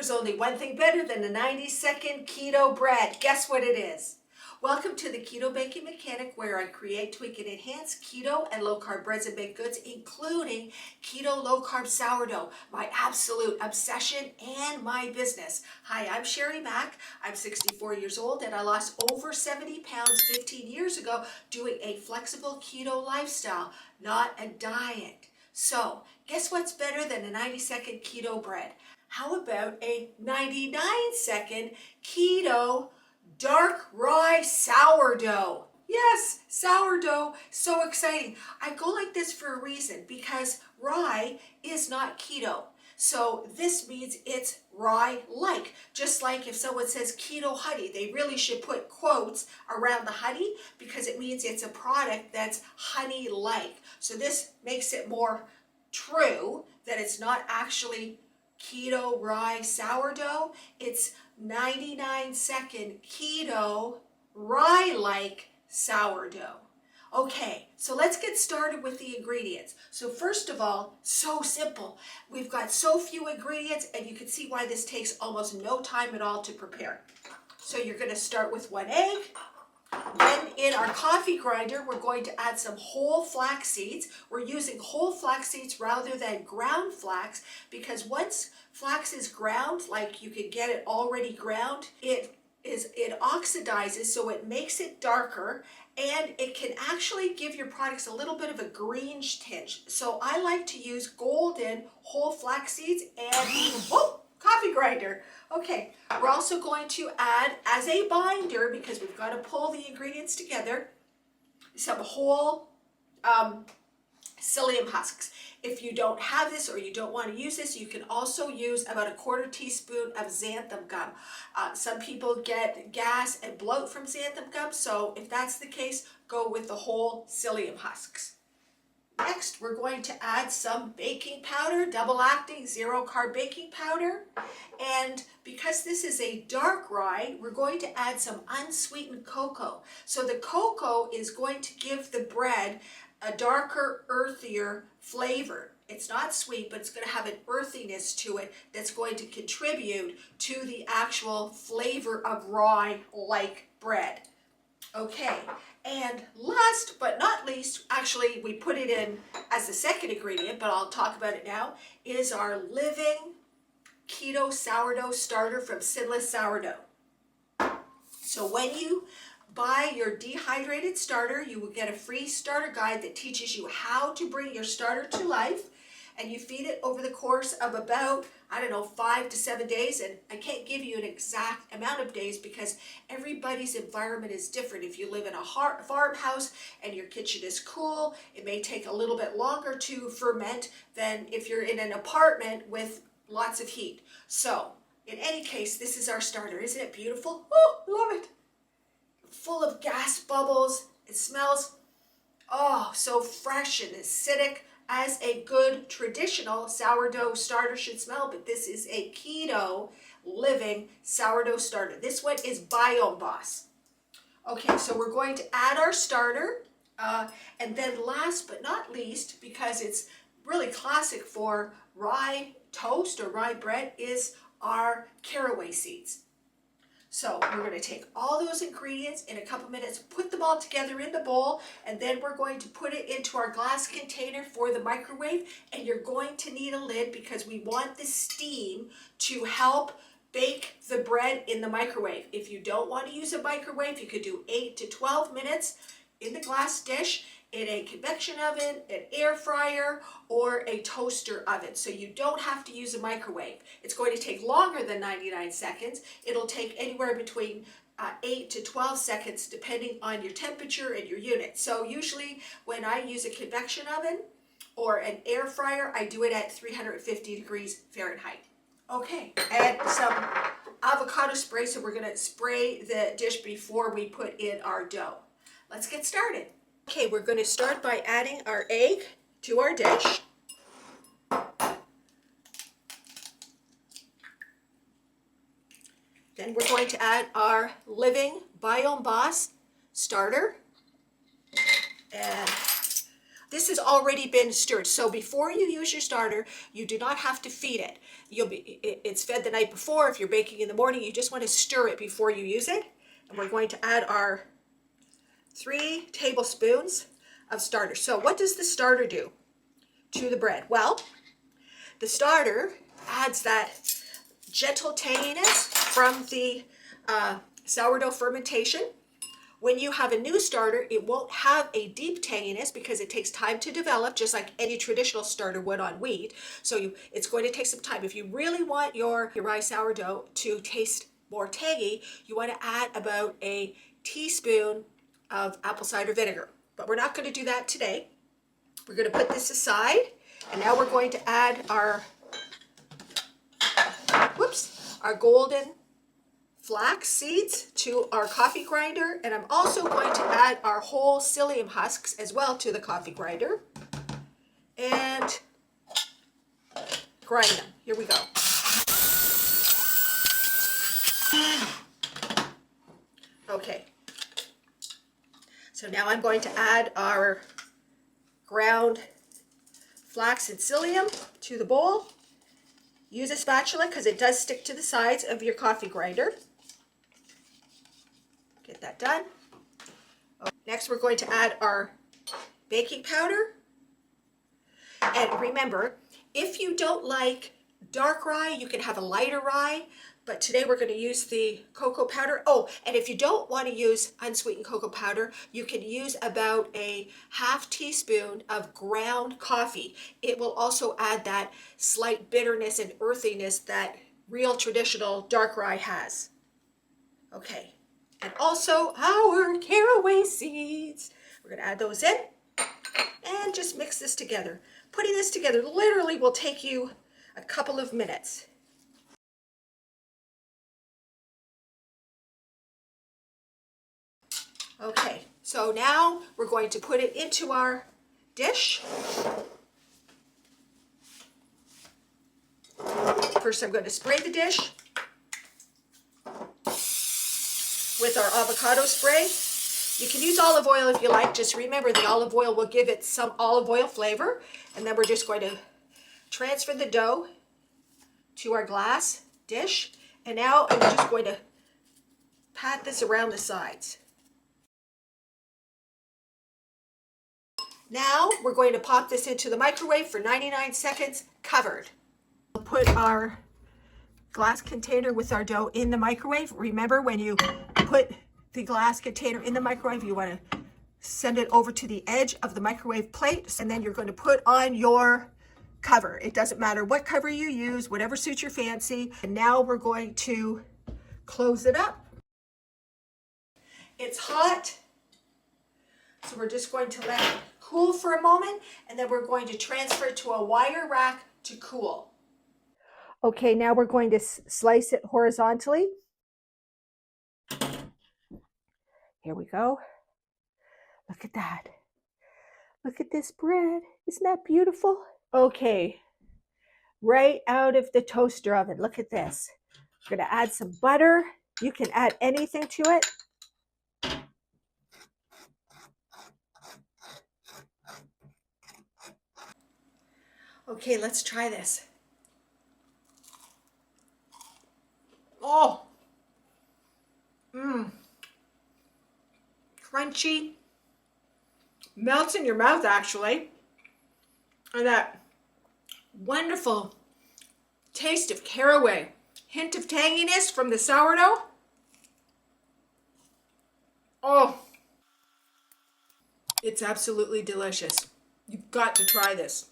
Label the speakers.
Speaker 1: There's only one thing better than a 90-second keto bread. Guess what it is? Welcome to the Keto Baking Mechanic, where I create, tweak, and enhance keto and low-carb breads and baked goods, including keto low-carb sourdough, my absolute obsession and my business. Hi, I'm Shari MAC. I'm 64 years old, and I lost over 70 pounds 15 years ago doing a flexible keto lifestyle, not a diet. So, guess what's better than a 90-second keto bread? How about a 99-second keto dark rye sourdough? Yes, sourdough, so exciting. I go like this for a reason, because rye is not keto. So this means it's rye-like. Just like if someone says keto honey, they really should put quotes around the honey, because it means it's a product that's honey-like. So this makes it more true that it's not actually keto rye sourdough. It's 99-second keto rye-like sourdough. Okay, so let's get started with the ingredients. So first of all, so simple. We've got so few ingredients, and you can see why this takes almost no time at all to prepare. So you're going to start with 1 egg. Then in our coffee grinder, we're going to add some whole flax seeds. We're using whole flax seeds rather than ground flax, because once flax is ground, like you can get it already ground, it oxidizes, so it makes it darker, and it can actually give your products a little bit of a greenish tinge. So I like to use golden whole flax seeds and coffee grinder. Okay, we're also going to add, as a binder, because we've got to pull the ingredients together, some whole psyllium husks. If you don't have this or you don't want to use this, you can also use about a 1/4 teaspoon of xanthan gum. Some people get gas and bloat from xanthan gum, so if that's the case, go with the whole psyllium husks. Next, we're going to add some baking powder, double-acting, zero-carb baking powder. And because this is a dark rye, we're going to add some unsweetened cocoa. So the cocoa is going to give the bread a darker, earthier flavor. It's not sweet, but it's going to have an earthiness to it that's going to contribute to the actual flavor of rye-like bread. Okay, and last but not least, actually we put it in as the second ingredient, but I'll talk about it now, is our living keto sourdough starter from Sinless Sourdough. So when you buy your dehydrated starter, you will get a free starter guide that teaches you how to bring your starter to life, and you feed it over the course of about, 5 to 7 days. And I can't give you an exact amount of days because everybody's environment is different. If you live in a farmhouse and your kitchen is cool, it may take a little bit longer to ferment than if you're in an apartment with lots of heat. So in any case, this is our starter. Isn't it beautiful? Oh, love it. Full of gas bubbles. It smells, so fresh and acidic, as a good traditional sourdough starter should smell, but this is a keto living sourdough starter. This one is Biome Boss. Okay, so we're going to add our starter, and then last but not least, because it's really classic for rye toast or rye bread, is our caraway seeds. So we're going to take all those ingredients in a couple minutes, put them all together in the bowl, and then we're going to put it into our glass container for the microwave. And you're going to need a lid because we want the steam to help bake the bread in the microwave. If you don't want to use a microwave, you could do 8 to 12 minutes in the glass dish, in a convection oven, an air fryer, or a toaster oven. So you don't have to use a microwave. It's going to take longer than 99 seconds. It'll take anywhere between 8 to 12 seconds depending on your temperature and your unit. So usually when I use a convection oven or an air fryer, I do it at 350 degrees Fahrenheit. Okay, add some avocado spray. So we're going to spray the dish before we put in our dough. Let's get started. Okay, we're going to start by adding our egg to our dish. Then we're going to add our living Biome Boss starter. And This has already been stirred. So before you use your starter, you do not have to feed it. It's fed the night before. If you're baking in the morning, you just want to stir it before you use it. And we're going to add our 3 tablespoons of starter. So what does the starter do to the bread? Well, the starter adds that gentle tanginess from the sourdough fermentation. When you have a new starter, it won't have a deep tanginess because it takes time to develop, just like any traditional starter would on wheat. So it's going to take some time. If you really want your rye sourdough to taste more tangy, you want to add about a teaspoon of apple cider vinegar. But we're not going to do that today. We're going to put this aside, and now we're going to add our golden flax seeds to our coffee grinder, and I'm also going to add our whole psyllium husks as well to the coffee grinder and grind them. Here we go. Okay, so now I'm going to add our ground flax and psyllium to the bowl. Use a spatula because it does stick to the sides of your coffee grinder. Get that done. Next, we're going to add our baking powder. And remember, if you don't like dark rye, you can have a lighter rye. But today we're going to use the cocoa powder. Oh, and if you don't want to use unsweetened cocoa powder, you can use about a half teaspoon of ground coffee. It will also add that slight bitterness and earthiness that real traditional dark rye has. Okay, and also our caraway seeds. We're going to add those in and just mix this together. Putting this together literally will take you a couple of minutes. Okay, so now we're going to put it into our dish. First, I'm going to spray the dish with our avocado spray. You can use olive oil if you like. Just remember the olive oil will give it some olive oil flavor. And then we're just going to transfer the dough to our glass dish. And now I'm just going to pat this around the sides. Now we're going to pop this into the microwave for 99 seconds, covered. We'll put our glass container with our dough in the microwave. Remember, when you put the glass container in the microwave, you want to send it over to the edge of the microwave plate, and then you're going to put on your cover. It doesn't matter what cover you use, whatever suits your fancy. And now we're going to close it up. It's hot, so we're just going to let it cool for a moment, and then we're going to transfer it to a wire rack to cool. Okay, now we're going to slice it horizontally. Here we go. Look at that. Look at this bread. Isn't that beautiful? Okay, right out of the toaster oven. Look at this. We're going to add some butter. You can add anything to it. Okay, let's try this. Oh, crunchy, melts in your mouth actually, and that wonderful taste of caraway, hint of tanginess from the sourdough. Oh, it's absolutely delicious. You've got to try this.